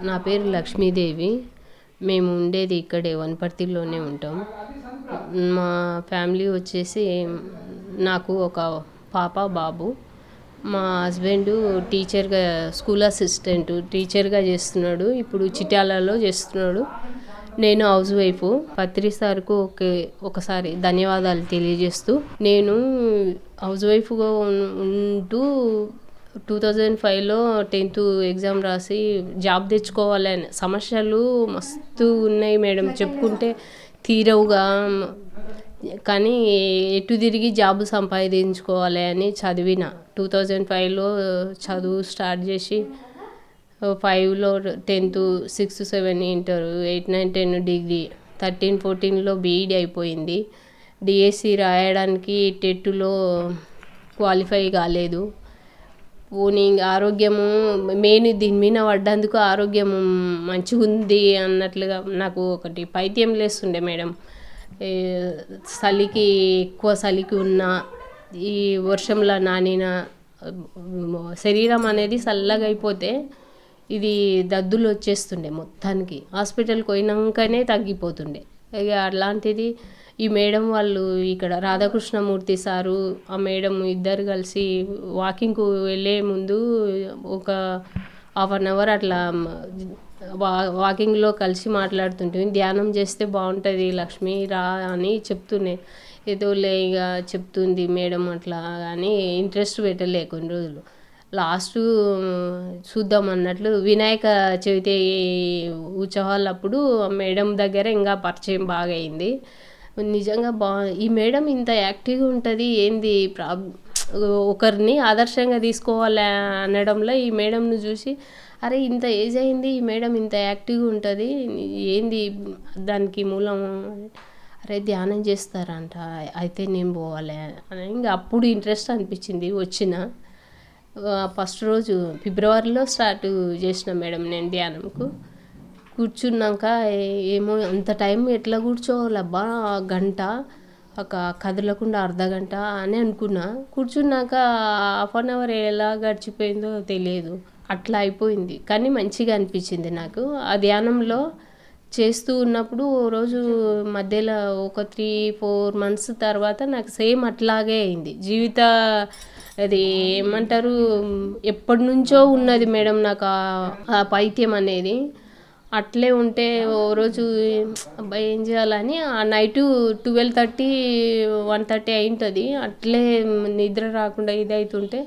నా పేరు లక్ష్మీదేవి. మేము ఉండేది ఇక్కడే వనపర్తిలోనే ఉంటాం. మా ఫ్యామిలీ వచ్చేసి నాకు ఒక పాప బాబు. మా హస్బెండ్ టీచర్గా స్కూల్ అసిస్టెంట్ టీచర్గా చేస్తున్నాడు. ఇప్పుడు చిట్యాలలో చేస్తున్నాడు. నేను హౌస్ వైఫ్. పత్రి సార్కు ఒకసారి ధన్యవాదాలు తెలియజేస్తూ, నేను హౌస్ వైఫ్గా ఉంటూ 2005లో 10th ఎగ్జామ్ రాసి జాబ్ తెచ్చుకోవాలని సమస్యలు మస్తు ఉన్నాయి మేడం, చెప్పుకుంటే తీరవుగా. కానీ ఎటు తిరిగి జాబ్ సంపాదించుకోవాలి అని చదివిన. 2005లో చదువు స్టార్ట్ చేసి 5లో 10th, 6, 7 ఇంటర్, 8, 9, 10 డిగ్రీ, 13, 14లో బీఈడీ అయిపోయింది. డిఎస్సి రాయడానికి టెట్లో క్వాలిఫై కాలేదు. పోనీ ఆరోగ్యము మెయిన్ దీని మీద పడ్డందుకు ఆరోగ్యం మంచిగా ఉంది అన్నట్లుగా నాకు ఒకటి పైత్యం లేస్తుండే మేడం. చలికి ఎక్కువ చలికి ఉన్న ఈ వర్షంలో నానిన శరీరం అనేది చల్లగా అయిపోతే ఇది దద్దులు వచ్చేస్తుండే మొత్తానికి. హాస్పిటల్కి పోయినాకనే తగ్గిపోతుండే. ఇక అలాంటిది ఈ మేడం వాళ్ళు ఇక్కడ రాధాకృష్ణమూర్తి సారు, ఆ మేడం ఇద్దరు కలిసి వాకింగ్కు వెళ్ళే ముందు ఒక 1/2 అవర్ అట్లా వాకింగ్లో కలిసి మాట్లాడుతుంటే, ధ్యానం చేస్తే బాగుంటుంది లక్ష్మి రా అని చెప్తూనే, ఏదో ఇక చెప్తుంది మేడం అట్లా అని ఇంట్రెస్ట్ పెట్టలే కొన్ని రోజులు. లాస్ట్ చూద్దాం అన్నట్లు వినాయక చవితి ఉత్సవాలప్పుడు మేడం దగ్గర ఇంకా పరిచయం బాగా అయింది. నిజంగా ఈ మేడం ఇంత యాక్టివ్గా ఉంటుంది ఏంది, ఒకరిని ఆదర్శంగా తీసుకోవాలి అనడంలో ఈ మేడంను చూసి, అరే ఇంత ఏజ్ అయింది ఈ మేడం ఇంత యాక్టివ్గా ఉంటుంది ఏంది దానికి మూలం, అరే ధ్యానం చేస్తారంట అయితే నేను పోవాలి అని ఇంకా అప్పుడు ఇంట్రెస్ట్ అనిపించింది. వచ్చిన ఫస్ట్ రోజు ఫిబ్రవరిలో స్టార్ట్ చేసిన మేడం నేను ధ్యానంకు. కూర్చున్నాక ఏమో అంత టైం ఎట్లా కూర్చోవాలబ్బా, గంట ఒక కదలకుండా అర్ధగంట అని అనుకున్నా. కూర్చున్నాక 1/2 అవర్ ఎలా గడిచిపోయిందో తెలియదు, అట్లా అయిపోయింది. కానీ మంచిగా అనిపించింది నాకు. ఆ ధ్యానంలో చేస్తూ ఉన్నప్పుడు రోజు మధ్యలో ఒక 3-4 months తర్వాత నాకు సేమ్ అట్లాగే అయింది. అది ఏమంటారు, ఎప్పటి నుంచో ఉన్నది మేడం నాకు ఆ పైత్యం అనేది. అట్లే ఉంటే ఓ రోజు అబ్బాయి ఏం చేయాలని ఆ నైటు 12:30, 1:30 అయింటుంది. అట్లే నిద్ర రాకుండా ఇదవుతుంటే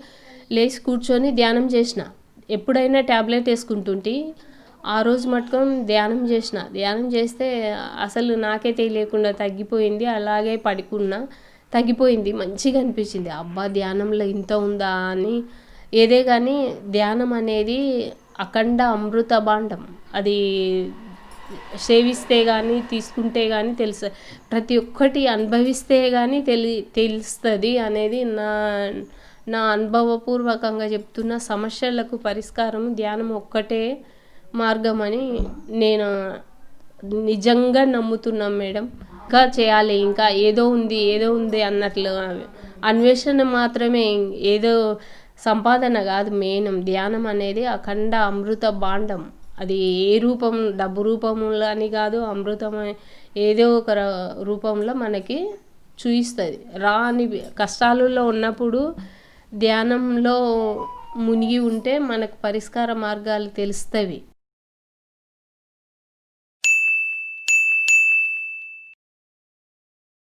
లేచి కూర్చొని ధ్యానం చేసిన. ఎప్పుడైనా ట్యాబ్లెట్ వేసుకుంటుంటే ఆ రోజు మటుకు ధ్యానం చేస్తే అసలు నాకే తెలియకుండా తగ్గిపోయింది. అలాగే పడుకున్నా, తగ్గిపోయింది. మంచిగా అనిపించింది. అబ్బా ధ్యానంలో ఇంత ఉందా అని. ఏదే కానీ ధ్యానం అనేది అఖండ అమృత భాండం. అది సేవిస్తే కానీ తీసుకుంటే కానీ ప్రతి ఒక్కటి అనుభవిస్తే కానీ తెలుస్తుంది అనేది నా అనుభవపూర్వకంగా చెప్తున్న. సమస్యలకు పరిష్కారం ధ్యానం ఒక్కటే మార్గం అని నేను నిజంగా నమ్ముతున్నాం మేడం. ఇంకా చేయాలి, ఇంకా ఏదో ఉంది అన్నట్లు అన్వేషణ మాత్రమే, ఏదో సంపాదన కాదు. మెయిన్ ధ్యానం అనేది అఖండ అమృత భాండం. అది ఏ రూపం, డబ్బు రూపంలో అని కాదు, అమృతం ఏదో ఒక రూపంలో మనకి చూయిస్తుంది. రాని కష్టాలలో ఉన్నప్పుడు ధ్యానంలో మునిగి ఉంటే మనకు పరిష్కార మార్గాలు తెలుస్తవి.